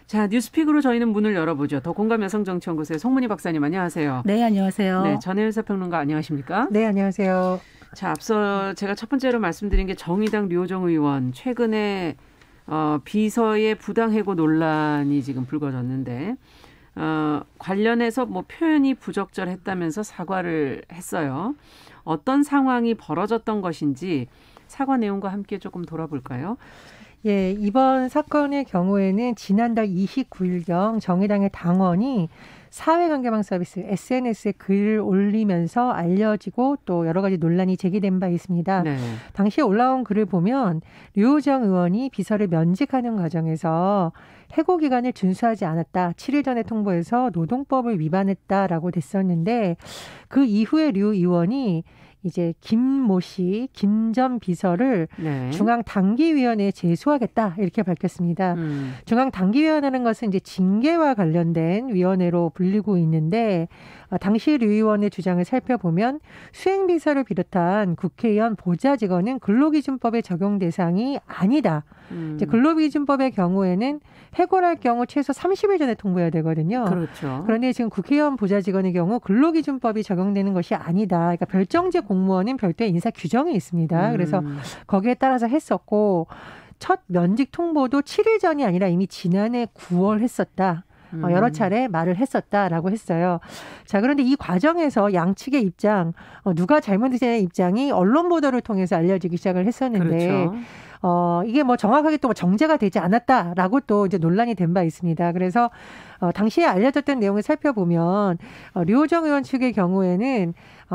자, 뉴스픽으로 저희는 문을 열어보죠. 더 공감 여성정치연구소의 송문희 박사님 안녕하세요. 네, 안녕하세요. 네, 전혜연 사평론가 안녕하십니까? 네, 안녕하세요. 자, 앞서 제가 첫 번째로 말씀드린 게 정의당 류호정 의원 최근에 비서의 부당해고 논란이 지금 불거졌는데 관련해서 뭐 표현이 부적절했다면서 사과를 했어요. 어떤 상황이 벌어졌던 것인지 사과 내용과 함께 조금 돌아볼까요? 예, 이번 사건의 경우에는 지난달 29일경 정의당의 당원이 사회관계망 서비스 SNS에 글을 올리면서 알려지고 또 여러 가지 논란이 제기된 바 있습니다. 네. 당시에 올라온 글을 보면 류호정 의원이 비서를 면직하는 과정에서 해고 기간을 준수하지 않았다. 7일 전에 통보해서 노동법을 위반했다라고 됐었는데 그 이후에 류 의원이 이제 김모 씨, 김 전 비서를 네. 중앙당기위원회에 제소하겠다 이렇게 밝혔습니다. 중앙당기위원회라는 것은 이제 징계와 관련된 위원회로 불리고 있는데 당시 류 의원의 주장을 살펴보면 수행비서를 비롯한 국회의원 보좌직원은 근로기준법의 적용 대상이 아니다. 이제 근로기준법의 경우에는 해고를 할 경우 최소 30일 전에 통보해야 되거든요. 그렇죠. 그런데 지금 국회의원 보좌직원의 경우 근로기준법이 적용되는 것이 아니다. 그러니까 별정제 공무원은 별도의 인사 규정이 있습니다. 그래서 거기에 따라서 했었고 첫 면직 통보도 7일 전이 아니라 이미 지난해 9월 했었다. 여러 차례 말을 했었다라고 했어요. 자, 그런데 이 과정에서 양측의 입장, 누가 잘못했냐의 입장이 언론 보도를 통해서 알려지기 시작을 했었는데 그렇죠. 이게 뭐 정확하게 또 정제가 되지 않았다라고 또 이제 논란이 된 바 있습니다. 그래서 당시에 알려졌던 내용을 살펴보면 류호정 의원 측의 경우에는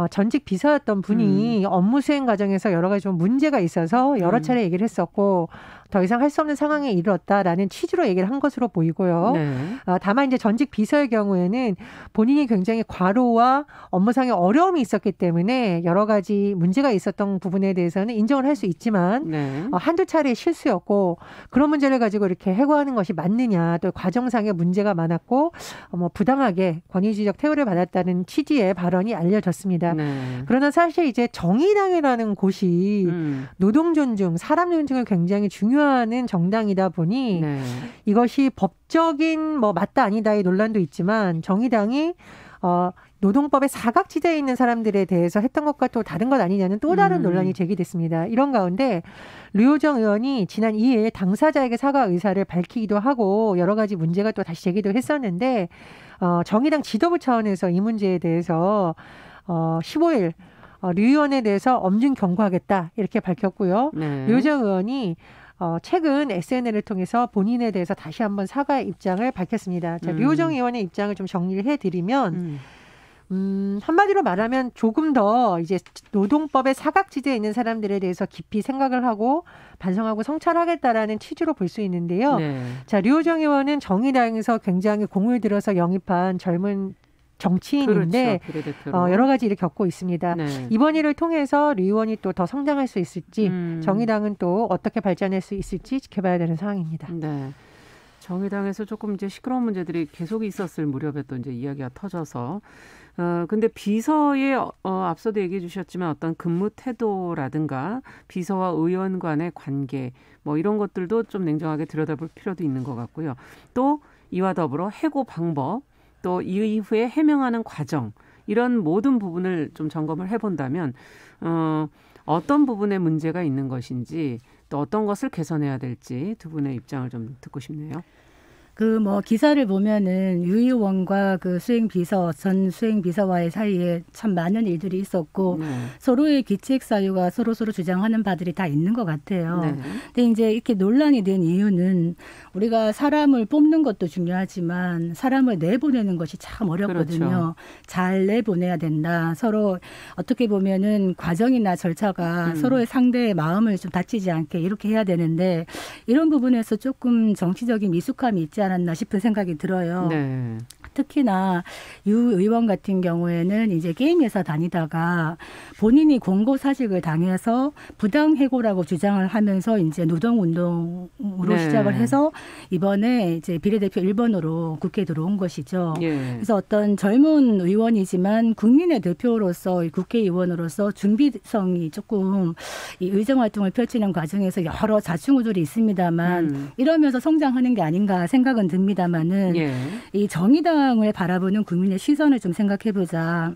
전직 비서였던 분이 업무 수행 과정에서 여러 가지 좀 문제가 있어서 여러 차례 얘기를 했었고 더 이상 할 수 없는 상황에 이르렀다라는 취지로 얘기를 한 것으로 보이고요. 네. 다만 이제 전직 비서의 경우에는 본인이 굉장히 과로와 업무상의 어려움이 있었기 때문에 여러 가지 문제가 있었던 부분에 대해서는 인정을 할 수 있지만 네. 한두 차례의 실수였고 그런 문제를 가지고 이렇게 해고하는 것이 맞느냐 또 과정상의 문제가 많았고 부당하게 권위주의적 태우를 받았다는 취지의 발언이 알려졌습니다. 네. 그러나 사실 이제 정의당이라는 곳이 노동 존중, 사람 존중을 굉장히 중요하는 정당이다 보니 네. 이것이 법적인 맞다 아니다의 논란도 있지만 정의당이 노동법에 사각지대에 있는 사람들에 대해서 했던 것과 또 다른 것 아니냐는 또 다른 논란이 제기됐습니다. 이런 가운데 류호정 의원이 지난 2일 당사자에게 사과 의사를 밝히기도 하고 여러 가지 문제가 또 다시 제기도 했었는데 정의당 지도부 차원에서 이 문제에 대해서 15일 류 의원에 대해서 엄중 경고하겠다 이렇게 밝혔고요. 네. 류호정 의원이 최근 SNL을 통해서 본인에 대해서 다시 한번 사과의 입장을 밝혔습니다. 자, 류호정 의원의 입장을 좀 정리를 해드리면 한마디로 말하면 조금 더 이제 노동법의 사각지대에 있는 사람들에 대해서 깊이 생각을 하고 반성하고 성찰하겠다라는 취지로 볼 수 있는데요. 네. 자, 류호정 의원은 정의당에서 굉장히 공을 들여서 영입한 젊은 정치인인데 그렇죠. 여러 가지 일을 겪고 있습니다. 네. 이번 일을 통해서 류 의원이 또 더 성장할 수 있을지 정의당은 또 어떻게 발전할 수 있을지 지켜봐야 되는 상황입니다. 네. 정의당에서 조금 이제 시끄러운 문제들이 계속 있었을 무렵에 또 이제 이야기가 터져서 근데 비서의 앞서도 얘기해 주셨지만 어떤 근무 태도라든가 비서와 의원 간의 관계 이런 것들도 좀 냉정하게 들여다볼 필요도 있는 것 같고요. 또 이와 더불어 해고 방법 또 이후에 해명하는 과정 이런 모든 부분을 좀 점검을 해본다면 어떤 부분에 문제가 있는 것인지 또 어떤 것을 개선해야 될지 두 분의 입장을 좀 듣고 싶네요. 기사를 보면은 유 의원과 전 수행비서와의 사이에 참 많은 일들이 있었고 서로의 기책 사유가 서로 주장하는 바들이 다 있는 것 같아요. 네. 근데 이제 이렇게 논란이 된 이유는 우리가 사람을 뽑는 것도 중요하지만 사람을 내보내는 것이 참 어렵거든요. 그렇죠. 잘 내보내야 된다. 서로 어떻게 보면은 과정이나 절차가 서로의 상대의 마음을 좀 다치지 않게 이렇게 해야 되는데 이런 부분에서 조금 정치적인 미숙함이 있지 않았나 싶은 생각이 들어요. 네. 특히나 유 의원 같은 경우에는 이제 게임 회사 다니다가 본인이 공고 사직을 당해서 부당 해고라고 주장을 하면서 이제 노동운동으로 시작을 해서 이번에 이제 비례대표 1번으로 국회에 들어온 것이죠. 그래서 어떤 젊은 의원이지만 국민의 대표로서 국회의원으로서 준비성이 조금 이 의정활동을 펼치는 과정에서 여러 자충우돌이 있습니다만 이러면서 성장하는 게 아닌가 생각은 듭니다만은 이 정의당을 바라보는 국민의 시선을 좀 생각해보자.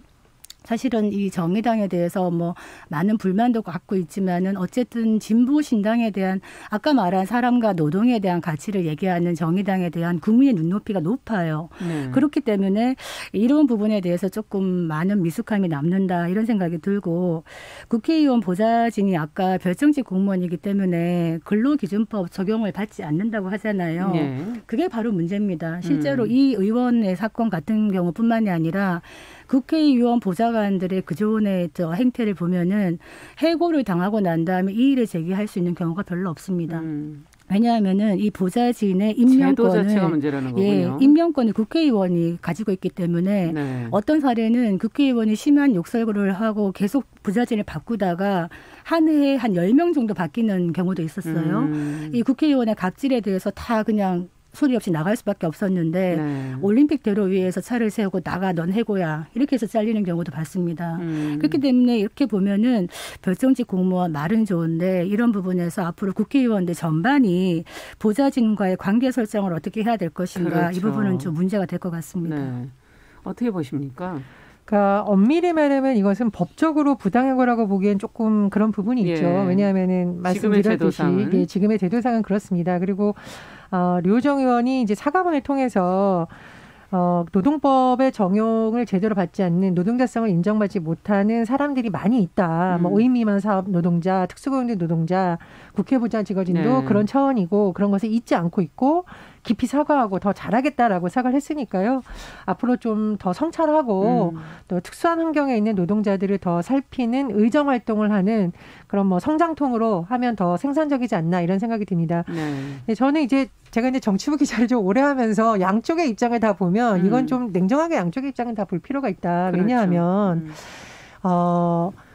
사실은 이 정의당에 대해서 뭐 많은 불만도 갖고 있지만은 어쨌든 진보 신당에 대한 아까 말한 사람과 노동에 대한 가치를 얘기하는 정의당에 대한 국민의 눈높이가 높아요. 그렇기 때문에 이런 부분에 대해서 조금 많은 미숙함이 남는다 이런 생각이 들고 국회의원 보좌진이 아까 별정직 공무원이기 때문에 근로기준법 적용을 받지 않는다고 하잖아요. 그게 바로 문제입니다. 실제로 이 의원의 사건 같은 경우뿐만이 아니라 국회의원 보좌관들의 그전의 행태를 보면은 해고를 당하고 난 다음에 이의를 제기할 수 있는 경우가 별로 없습니다. 왜냐하면은 이 보좌진의 임명권을 임명권을 국회의원이 가지고 있기 때문에 어떤 사례는 국회의원이 심한 욕설을 하고 계속 보좌진을 바꾸다가 한 해에 한 10명 정도 바뀌는 경우도 있었어요. 이 국회의원의 갑질에 대해서 다 그냥 소리 없이 나갈 수밖에 없었는데 올림픽대로 위에서 차를 세우고 나가 넌 해고야 이렇게 해서 잘리는 경우도 봤습니다. 그렇기 때문에 이렇게 보면은 별정직 공무원 말은 좋은데 이런 부분에서 앞으로 국회의원들 전반이 보좌진과의 관계 설정을 어떻게 해야 될 것인가 이 부분은 좀 문제가 될 것 같습니다. 어떻게 보십니까? 그러니까 엄밀히 말하면 이것은 법적으로 부당해고라고 보기엔 조금 그런 부분이 있죠. 왜냐하면은 말씀드렸듯이 지금의 제도상은 그렇습니다. 그리고 류호정 의원이 이제 사과문을 통해서 노동법의 적용을 제대로 받지 않는 노동자성을 인정받지 못하는 사람들이 많이 있다. 뭐 5인 미만 사업 노동자, 특수고용된 노동자, 국회 보좌직원진도 그런 차원이고 그런 것을 잊지 않고 있고 깊이 사과하고 더 잘하겠다라고 사과를 했으니까요. 앞으로 좀 더 성찰하고 또 특수한 환경에 있는 노동자들을 더 살피는 의정활동을 하는 그런 뭐 성장통으로 하면 더 생산적이지 않나 이런 생각이 듭니다. 네, 저는 이제 제가 이제 정치부 기자를 좀 오래 하면서 양쪽의 입장을 다 보면 이건 좀 냉정하게 양쪽의 입장을 다 볼 필요가 있다. 왜냐하면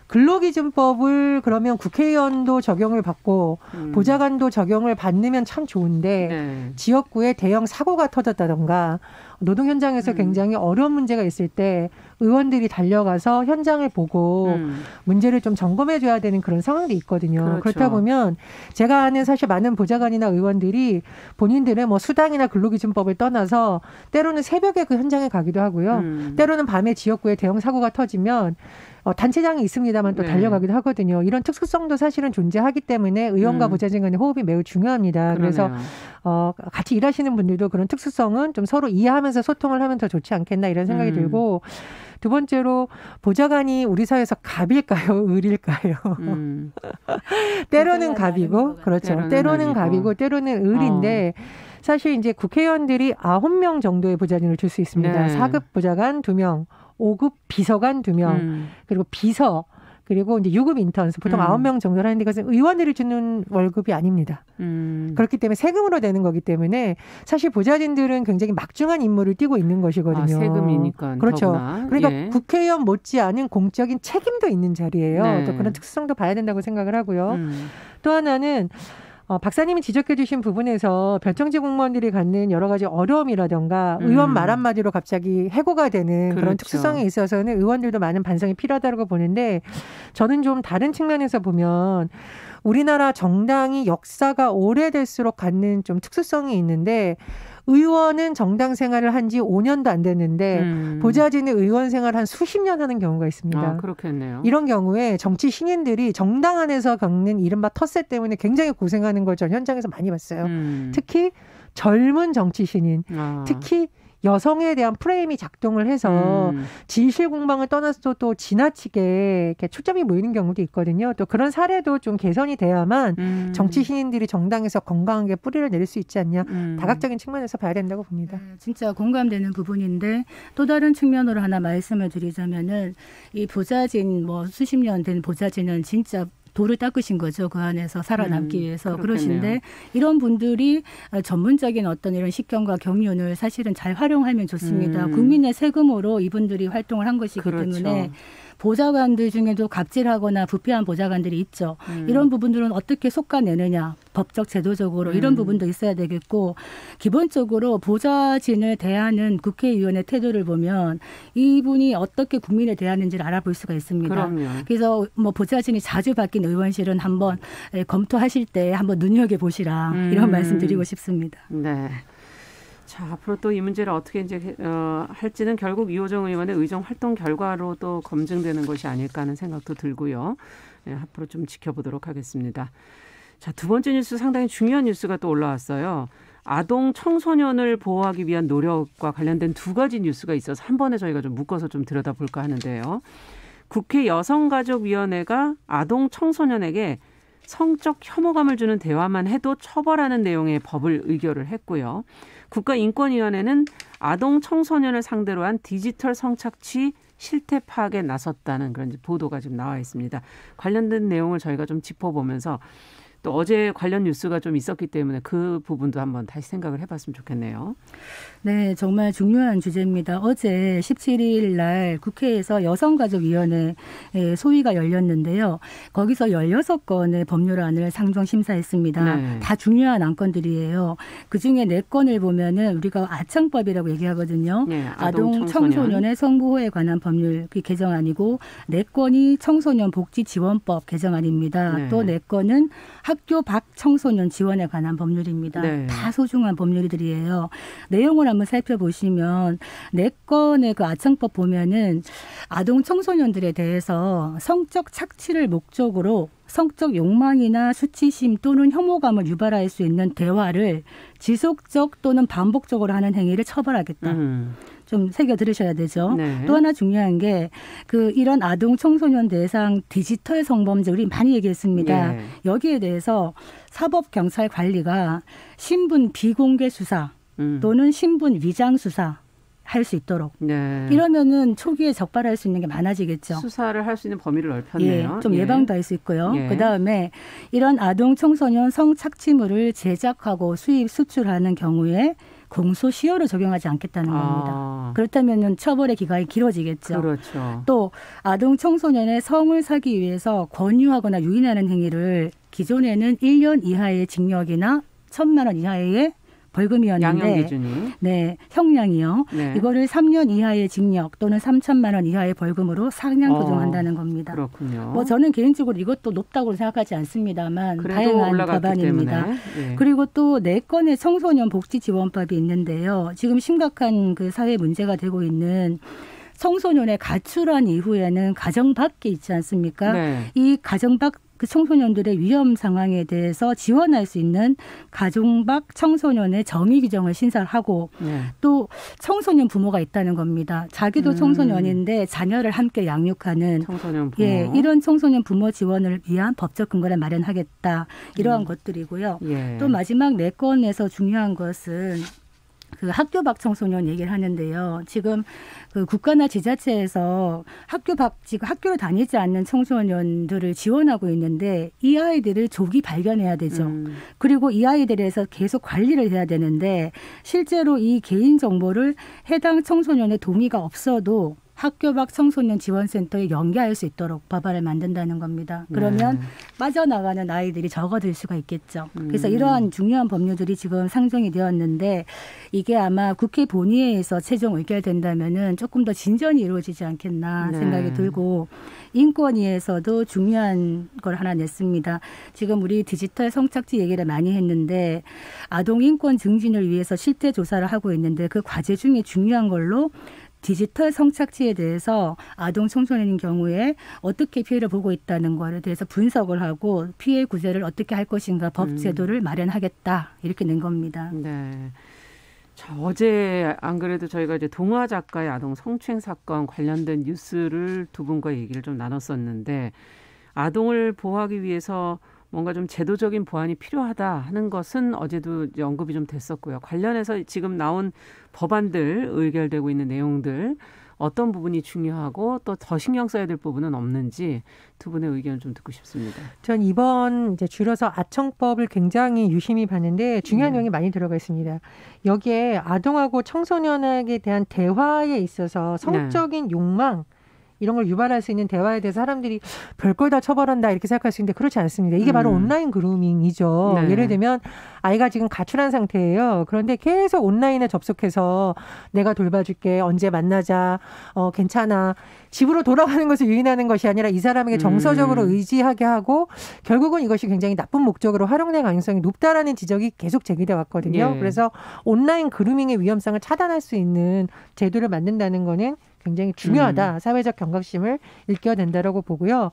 근로기준법을 그러면 국회의원도 적용을 받고 보좌관도 적용을 받으면 참 좋은데 지역구에 대형 사고가 터졌다던가 노동 현장에서 굉장히 어려운 문제가 있을 때 의원들이 달려가서 현장을 보고 문제를 좀 점검해 줘야 되는 그런 상황도 있거든요. 그렇다 보면 제가 아는 사실 많은 보좌관이나 의원들이 본인들의 뭐 수당이나 근로기준법을 떠나서 때로는 새벽에 그 현장에 가기도 하고요. 때로는 밤에 지역구에 대형 사고가 터지면 단체장이 있습니다만 또 달려가기도 하거든요. 이런 특수성도 사실은 존재하기 때문에 의원과 보좌진 간의 호흡이 매우 중요합니다. 그래서 같이 일하시는 분들도 그런 특수성은 좀 서로 이해하면서 소통을 하면 더 좋지 않겠나 이런 생각이 들고 두 번째로 보좌관이 우리 사회에서 갑일까요? 을일까요? 때로는 갑이고 그렇죠. 때로는 갑이고 때로는 을인데 사실 이제 국회의원들이 9명 정도의 보좌진을 줄 수 있습니다. 4급 보좌관 2명. 5급 비서관 2명, 그리고 비서, 그리고 이제 6급 인턴스, 보통 9명 정도 하는데 그것은 의원들이 주는 월급이 아닙니다. 그렇기 때문에 세금으로 되는 거기 때문에 사실 보좌진들은 굉장히 막중한 임무를 띠고 있는 것이거든요. 세금이니까. 그렇죠. 더구나. 그러니까 국회의원 못지않은 공적인 책임도 있는 자리예요. 또 그런 특수성도 봐야 된다고 생각을 하고요. 또 하나는 박사님이 지적해 주신 부분에서 별정직 공무원들이 갖는 여러 가지 어려움이라든가 의원 말 한마디로 갑자기 해고가 되는 그런 특수성에 있어서는 의원들도 많은 반성이 필요하다고 보는데 저는 좀 다른 측면에서 보면 우리나라 정당이 역사가 오래될수록 갖는 좀 특수성이 있는데 의원은 정당 생활을 한 지 5년도 안 됐는데 보좌진은 의원 생활 한 수십 년 하는 경우가 있습니다. 그렇겠네요. 이런 경우에 정치 신인들이 정당 안에서 겪는 이른바 텃세 때문에 굉장히 고생하는 걸 전 현장에서 많이 봤어요. 특히 젊은 정치 신인, 특히 여성에 대한 프레임이 작동을 해서 진실 공방을 떠나서 또 지나치게 이렇게 초점이 모이는 경우도 있거든요. 또 그런 사례도 좀 개선이 돼야만 정치 신인들이 정당에서 건강하게 뿌리를 내릴 수 있지 않냐. 다각적인 측면에서 봐야 된다고 봅니다. 진짜 공감되는 부분인데 또 다른 측면으로 하나 말씀을 드리자면은 이 보좌진 뭐 수십 년 된 보좌진은 진짜 돌을 닦으신 거죠. 그 안에서 살아남기 위해서. 그렇겠네요. 그러신데 이런 분들이 전문적인 어떤 이런 식견과 경륜을 사실은 잘 활용하면 좋습니다. 국민의 세금으로 이분들이 활동을 한 것이기 그렇죠. 때문에 보좌관들 중에도 갑질하거나 부패한 보좌관들이 있죠. 이런 부분들은 어떻게 솎아내느냐. 법적, 제도적으로 이런 부분도 있어야 되겠고 기본적으로 보좌진을 대하는 국회의원의 태도를 보면 이분이 어떻게 국민을 대하는지를 알아볼 수가 있습니다. 그럼요. 그래서 뭐 보좌진이 자주 바뀐 의원실은 한번 검토하실 때 한번 눈여겨보시라 이런 말씀 드리고 싶습니다. 네. 자, 앞으로 또 이 문제를 어떻게 이제 할지는 결국 이호정 의원의 의정 활동 결과로 또 검증되는 것이 아닐까 하는 생각도 들고요. 네, 앞으로 좀 지켜보도록 하겠습니다. 자, 두 번째 뉴스 상당히 중요한 뉴스가 또 올라왔어요. 아동 청소년을 보호하기 위한 노력과 관련된 두 가지 뉴스가 있어서 한 번에 저희가 좀 묶어서 좀 들여다볼까 하는데요. 국회 여성가족위원회가 아동 청소년에게 성적 혐오감을 주는 대화만 해도 처벌하는 내용의 법을 의결을 했고요. 국가인권위원회는 아동 청소년을 상대로 한 디지털 성착취 실태 파악에 나섰다는 그런 보도가 지금 나와 있습니다. 관련된 내용을 저희가 좀 짚어보면서 또 어제 관련 뉴스가 좀 있었기 때문에 그 부분도 한번 다시 생각을 해봤으면 좋겠네요. 네, 정말 중요한 주제입니다. 어제 17일 날 국회에서 여성가족위원회 소위가 열렸는데요. 거기서 16건의 법률안을 상정 심사했습니다. 네. 다 중요한 안건들이에요. 그중에 4건을 보면은 우리가 아청법이라고 얘기하거든요. 네, 아동 청소년의 성보호에 관한 법률 개정안이고 4건이 청소년 복지 지원법 개정안입니다. 네. 또 4건은 학교 밖 청소년 지원에 관한 법률입니다. 네. 다 소중한 법률들이에요. 내용을 한번 살펴보시면 4건의 그 아청법 보면은 아동 청소년들에 대해서 성적 착취를 목적으로 성적 욕망이나 수치심 또는 혐오감을 유발할 수 있는 대화를 지속적 또는 반복적으로 하는 행위를 처벌하겠다. 좀 새겨 들으셔야 되죠. 네. 또 하나 중요한 게 이런 아동 청소년 대상 디지털 성범죄 우리 많이 얘기했습니다. 네. 여기에 대해서 사법경찰관리가 신분 비공개 수사 또는 신분 위장 수사 할 수 있도록. 네. 이러면은 초기에 적발할 수 있는 게 많아지겠죠. 수사를 할 수 있는 범위를 넓혔네요. 예, 좀 예방도 할 수 있고요. 예. 그다음에 이런 아동 청소년 성착취물을 제작하고 수입 수출하는 경우에 공소시효를 적용하지 않겠다는 겁니다. 그렇다면 처벌의 기간이 길어지겠죠. 그렇죠. 또 아동 청소년의 성을 사기 위해서 권유하거나 유인하는 행위를 기존에는 1년 이하의 징역이나 1,000만 원 이하의 벌금이었는데 양형 기준이. 네, 형량이요. 네. 이거를 3년 이하의 징역 또는 3,000만 원 이하의 벌금으로 상향 조정한다는 겁니다. 그렇군요. 뭐 저는 개인적으로 이것도 높다고 생각하지 않습니다만 다양한 법안입니다. 예. 그리고 또 4건의 청소년 복지 지원법이 있는데요. 지금 심각한 그 사회 문제가 되고 있는 청소년의 가출한 이후에는 가정 밖에 있지 않습니까? 네. 이 가정 밖 그 청소년들의 위험 상황에 대해서 지원할 수 있는 가정 밖 청소년의 정의 규정을 신설하고 네. 또 청소년 부모가 있다는 겁니다. 자기도 청소년인데 자녀를 함께 양육하는 청소년 부모. 예, 이런 청소년 부모 지원을 위한 법적 근거를 마련하겠다. 이러한 것들이고요. 예. 또 마지막 4건에서 중요한 것은 그 학교 밖 청소년 얘기를 하는데요. 지금 그 국가나 지자체에서 학교 밖 지금 학교를 다니지 않는 청소년들을 지원하고 있는데 이 아이들을 조기 발견해야 되죠. 그리고 이 아이들에서 계속 관리를 해야 되는데 실제로 이 개인 정보를 해당 청소년의 동의가 없어도 학교 밖 청소년 지원센터에 연계할 수 있도록 법안을 만든다는 겁니다. 그러면 빠져나가는 아이들이 적어들 수가 있겠죠. 그래서 이러한 중요한 법률들이 지금 상정이 되었는데 이게 아마 국회 본회의에서 최종 의결된다면은 조금 더 진전이 이루어지지 않겠나 생각이 들고 인권위에서도 중요한 걸 하나 냈습니다. 지금 우리 디지털 성착취 얘기를 많이 했는데 아동 인권 증진을 위해서 실태 조사를 하고 있는데 그 과제 중에 중요한 걸로 디지털 성착취에 대해서 아동 청소년인 경우에 어떻게 피해를 보고 있다는 거에 대해서 분석을 하고 피해 구제를 어떻게 할 것인가 법 제도를 마련하겠다 이렇게 낸 겁니다. 네. 자, 어제 안 그래도 저희가 이제 동화 작가의 아동 성추행 사건 관련된 뉴스를 두 분과 얘기를 좀 나눴었는데 아동을 보호하기 위해서 뭔가 좀 제도적인 보완이 필요하다 하는 것은 어제도 이제 언급이 좀 됐었고요. 관련해서 지금 나온 법안들 의결되고 있는 내용들 어떤 부분이 중요하고 또 더 신경 써야 될 부분은 없는지 두 분의 의견을 좀 듣고 싶습니다. 전 이번 이제 줄여서 아청법을 굉장히 유심히 봤는데 중요한 내용이 많이 들어가 있습니다. 여기에 아동하고 청소년에게 대한 대화에 있어서 성적인 욕망 이런 걸 유발할 수 있는 대화에 대해서 사람들이 별걸 다 처벌한다 이렇게 생각할 수 있는데 그렇지 않습니다. 이게 바로 온라인 그루밍이죠. 네. 예를 들면 아이가 지금 가출한 상태예요. 그런데 계속 온라인에 접속해서 내가 돌봐줄게. 언제 만나자. 괜찮아. 집으로 돌아가는 것을 유인하는 것이 아니라 이 사람에게 정서적으로 의지하게 하고 결국은 이것이 굉장히 나쁜 목적으로 활용될 가능성이 높다라는 지적이 계속 제기돼 왔거든요. 네. 그래서 온라인 그루밍의 위험성을 차단할 수 있는 제도를 만든다는 거는 굉장히 중요하다. 사회적 경각심을 일깨워야 된다라고 보고요.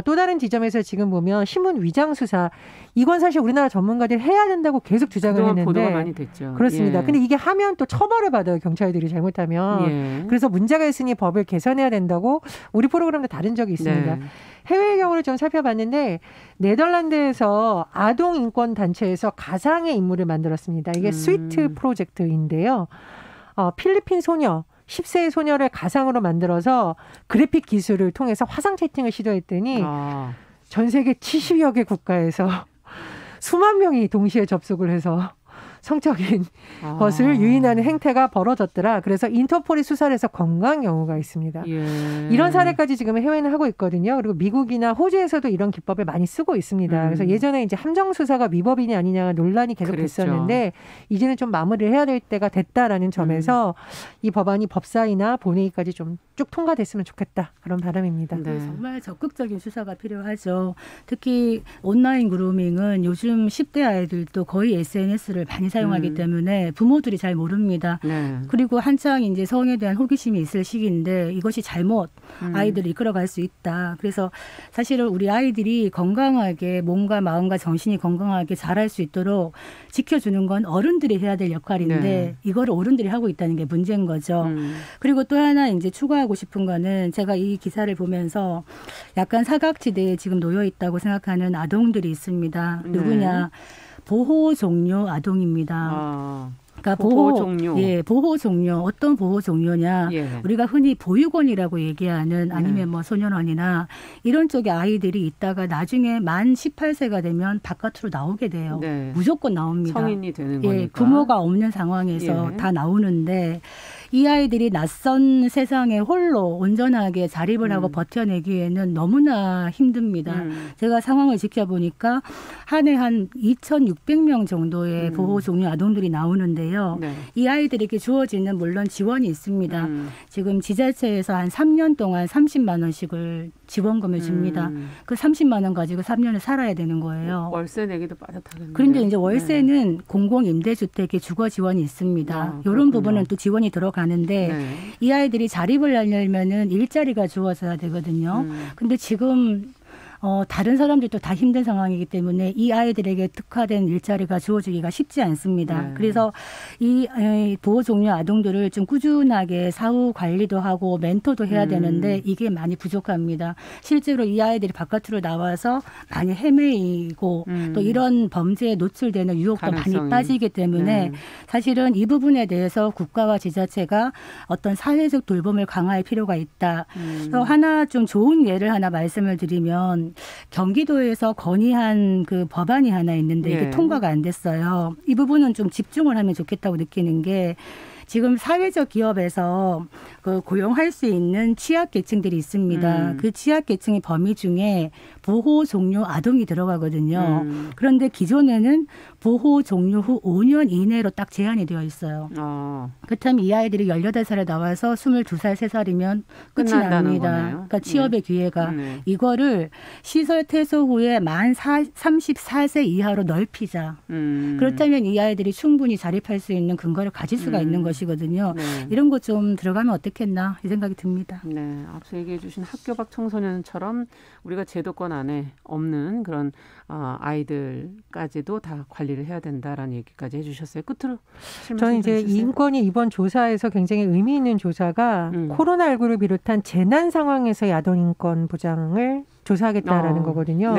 또 다른 지점에서 지금 보면 신문 위장 수사 이건 사실 우리나라 전문가들이 해야 된다고 계속 주장을 했는데 보도가 많이 됐죠. 그렇습니다. 근데 이게 하면 또 처벌을 받아요. 경찰들이 잘못하면. 그래서 문제가 있으니 법을 개선해야 된다고 우리 프로그램도 다룬 적이 있습니다. 해외의 경우를 좀 살펴봤는데 네덜란드에서 아동 인권 단체에서 가상의 인물을 만들었습니다. 이게 스위트 프로젝트인데요. 필리핀 소녀 10세의 소녀를 가상으로 만들어서 그래픽 기술을 통해서 화상 채팅을 시도했더니 전 세계 70여 개 국가에서 수만 명이 동시에 접속을 해서 성적인 것을 유인하는 행태가 벌어졌더라. 그래서 인터폴이 수사를 해서 검거한 경우가 있습니다. 이런 사례까지 지금 해외는 하고 있거든요. 그리고 미국이나 호주에서도 이런 기법을 많이 쓰고 있습니다. 그래서 예전에 이제 함정 수사가 위법이냐 아니냐가 논란이 계속 됐었는데 이제는 좀 마무리를 해야 될 때가 됐다라는 점에서 이 법안이 법사위나 본회의까지 좀 쭉 통과됐으면 좋겠다. 그런 바람입니다. 네. 정말 적극적인 수사가 필요하죠. 특히 온라인 그루밍은 요즘 10대 아이들도 거의 SNS를 많이 사용하기 때문에 부모들이 잘 모릅니다. 그리고 한창 이제 성에 대한 호기심이 있을 시기인데 이것이 잘못 아이들을 이끌어갈 수 있다. 그래서 사실은 우리 아이들이 건강하게 몸과 마음과 정신이 건강하게 자랄 수 있도록 지켜주는 건 어른들이 해야 될 역할인데 이거를 어른들이 하고 있다는 게 문제인 거죠. 그리고 또 하나 이제 추가하고 싶은 거는 제가 이 기사를 보면서 약간 사각지대에 지금 놓여 있다고 생각하는 아동들이 있습니다. 누구냐? 보호 종료 아동입니다. 그러니까 보호 종료. 보호 종료. 어떤 보호 종료냐. 우리가 흔히 보육원이라고 얘기하는 아니면 뭐 소년원이나 이런 쪽의 아이들이 있다가 나중에 만 18세가 되면 바깥으로 나오게 돼요. 무조건 나옵니다. 성인이 되는 거니까. 부모가 없는 상황에서 다 나오는데 이 아이들이 낯선 세상에 홀로 온전하게 자립을 하고 버텨내기에는 너무나 힘듭니다. 제가 상황을 지켜보니까 한 해 한 2,600명 정도의 보호 종료 아동들이 나오는데요. 이 아이들에게 주어지는 물론 지원이 있습니다. 지금 지자체에서 한 3년 동안 30만 원씩을 지원금을 줍니다. 그 30만 원 가지고 3년을 살아야 되는 거예요. 월세 내기도 빠듯하겠네요. 그런데 이제 월세는 공공임대주택의 주거 지원이 있습니다. 이런 부분은 또 지원이 들어가는데 이 아이들이 자립을 하려면은 일자리가 주어져야 되거든요. 근데 지금 다른 사람들도 다 힘든 상황이기 때문에 이 아이들에게 특화된 일자리가 주어지기가 쉽지 않습니다. 그래서 이 보호 종료 아동들을 좀 꾸준하게 사후 관리도 하고 멘토도 해야 되는데 이게 많이 부족합니다. 실제로 이 아이들이 바깥으로 나와서 많이 헤매이고 또 이런 범죄에 노출되는 유혹도 많이 빠지기 때문에 사실은 이 부분에 대해서 국가와 지자체가 어떤 사회적 돌봄을 강화할 필요가 있다. 또 하나 좀 좋은 예를 하나 말씀을 드리면 경기도에서 건의한 그 법안이 하나 있는데 이게 통과가 안 됐어요. 이 부분은 좀 집중을 하면 좋겠다고 느끼는 게 지금 사회적 기업에서 그 고용할 수 있는 취약계층들이 있습니다. 그 취약계층의 범위 중에 보호 종료 아동이 들어가거든요. 그런데 기존에는 보호 종료 후 5년 이내로 딱 제한이 되어 있어요. 그렇다면 이 아이들이 18살에 나와서 22살, 3살이면 끝이 납니다. 거네요. 그러니까 취업의 기회가. 이거를 시설 퇴소 후에 만 34세 이하로 넓히자. 그렇다면 이 아이들이 충분히 자립할 수 있는 근거를 가질 수가 있는 것이거든요. 이런 거 좀 들어가면 어떻겠나 이 생각이 듭니다. 네, 앞서 얘기해 주신 학교 밖 청소년처럼 우리가 제도권 안에 없는 그런 아이들까지도 다 관리를 해야 된다라는 얘기까지 해주셨어요. 끝으로 저는 이제 인권위 이번 조사에서 굉장히 의미 있는 조사가 코로나19를 비롯한 재난 상황에서의 아동 인권 보장을 조사하겠다라는 거거든요.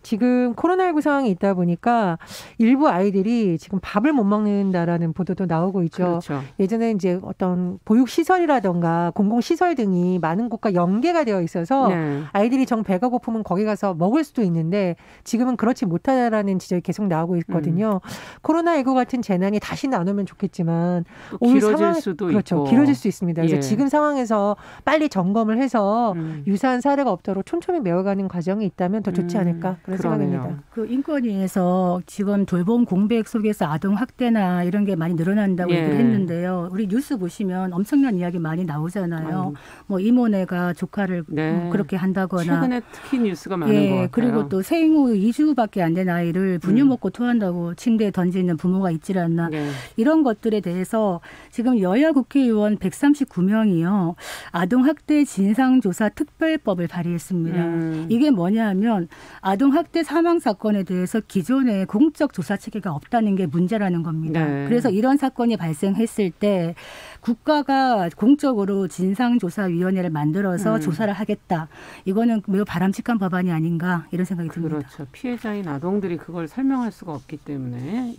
지금 코로나19 상황이 있다 보니까 일부 아이들이 지금 밥을 못 먹는다라는 보도도 나오고 있죠. 그렇죠. 예전에 이제 어떤 보육시설이라던가 공공시설 등이 많은 곳과 연계가 되어 있어서 네. 아이들이 정 배가 고프면 거기 가서 먹을 수도 있는데 지금은 그렇지 못하다라는 지적이 계속 나오고 있거든요. 코로나19 같은 재난이 다시 안 오면 좋겠지만 길어질 수도 그렇죠. 있고. 길어질 수 있습니다. 그래서 지금 상황에서 빨리 점검을 해서 유사한 사례가 없도록 촘촘히 메워가는 과정이 있다면 더 좋지 않을까 그런 생각입니다. 그 인권위에서 지금 돌봄 공백 속에서 아동 학대나 이런 게 많이 늘어난다고 얘기를 했는데요. 우리 뉴스 보시면 엄청난 이야기 많이 나오잖아요. 뭐 이모네가 조카를 그렇게 한다거나. 최근에 특히 뉴스가 많은 것 같아요. 그리고 또 생후 2주밖에 안 된 아이를 분유 먹고 토한다고 침대에 던지는 부모가 있질 않나. 이런 것들에 대해서 지금 여야 국회의원 139명이요. 아동학대 진상조사 특별법을 발의했습니다. 이게 뭐냐면 아동학대 사망 사건에 대해서 기존에 공적 조사 체계가 없다는 게 문제라는 겁니다. 그래서 이런 사건이 발생했을 때 국가가 공적으로 진상조사위원회를 만들어서 조사를 하겠다. 이거는 매우 바람직한 법안이 아닌가 이런 생각이 듭니다. 그렇죠. 피해자인 아동들이 그걸 설명할 수가 없기 때문에.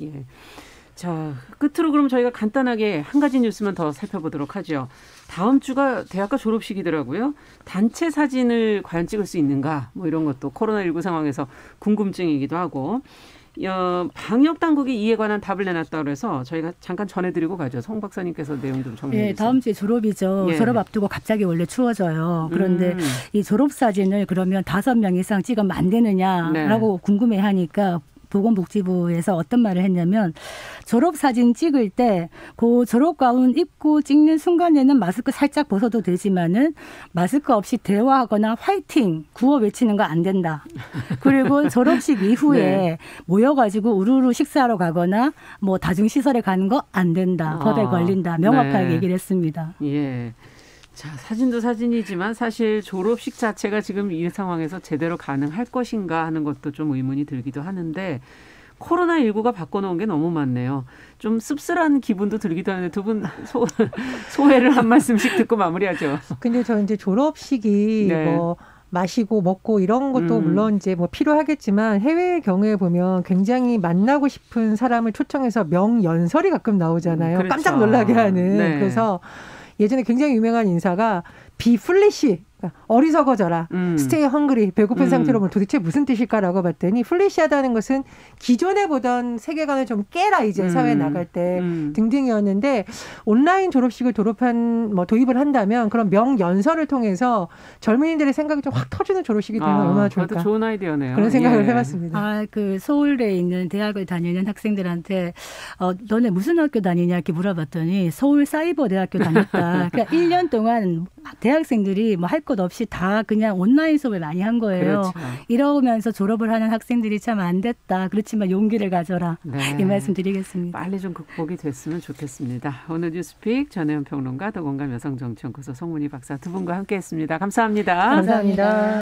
자, 끝으로 그럼 저희가 간단하게 한 가지 뉴스만 더 살펴보도록 하죠. 다음 주가 대학가 졸업식이더라고요. 단체 사진을 과연 찍을 수 있는가? 뭐 이런 것도 코로나19 상황에서 궁금증이기도 하고. 방역 당국이 이에 관한 답을 내놨다고 그래서 저희가 잠깐 전해드리고 가죠. 송 박사님께서 내용 좀 정리해 주세요. 다음 주에 졸업이죠. 졸업 앞두고 갑자기 원래 추워져요. 그런데 이 졸업 사진을 그러면 5명 이상 찍으면 안 되느냐라고 궁금해하니까 보건복지부에서 어떤 말을 했냐면 졸업사진 찍을 때 그 졸업가운 입고 찍는 순간에는 마스크 살짝 벗어도 되지만은 마스크 없이 대화하거나 화이팅 구호 외치는 거 안 된다. 그리고 졸업식 이후에 모여가지고 우르르 식사하러 가거나 뭐 다중시설에 가는 거 안 된다. 법에 걸린다. 명확하게 얘기를 했습니다. 자, 사진도 사진이지만 사실 졸업식 자체가 지금 이 상황에서 제대로 가능할 것인가 하는 것도 좀 의문이 들기도 하는데 코로나19가 바꿔놓은 게 너무 많네요. 좀 씁쓸한 기분도 들기도 하는데 두 분 소회를 한 말씀씩 듣고 마무리하죠. 근데 저 이제 졸업식이 뭐 마시고 먹고 이런 것도 물론 이제 뭐 필요하겠지만 해외의 경우에 보면 굉장히 만나고 싶은 사람을 초청해서 명연설이 가끔 나오잖아요. 그렇죠. 깜짝 놀라게 하는. 그래서 예전에 굉장히 유명한 인사가 비 플래시, 어리석어져라, 스테이 헝그리, 배고픈 상태로 보면 도대체 무슨 뜻일까라고 봤더니 플래시하다는 것은 기존에 보던 세계관을 좀 깨라 이제 사회에 나갈 때 등등이었는데 온라인 졸업식을 도입을 한다면 그런 명연설을 통해서 젊은이들의 생각이 좀 확 터지는 졸업식이 되면 얼마나 좋을까. 그것도 좋은 아이디어네요. 그런 생각을 해봤습니다. 그 서울에 있는 대학을 다니는 학생들한테 너네 무슨 학교 다니냐 이렇게 물어봤더니 서울사이버대학교 다녔다. 그러니까 1년 동안 대학생들이 뭐 할 것 없이 다 그냥 온라인 수업을 많이 한 거예요. 그렇죠. 이러면서 졸업을 하는 학생들이 참 안 됐다. 그렇지만 용기를 가져라. 이 말씀 드리겠습니다. 빨리 좀 극복이 됐으면 좋겠습니다. 오늘 뉴스픽 전혜연 평론가 더공감 여성정치연구소 송문희 박사 두 분과 함께했습니다. 감사합니다. 감사합니다.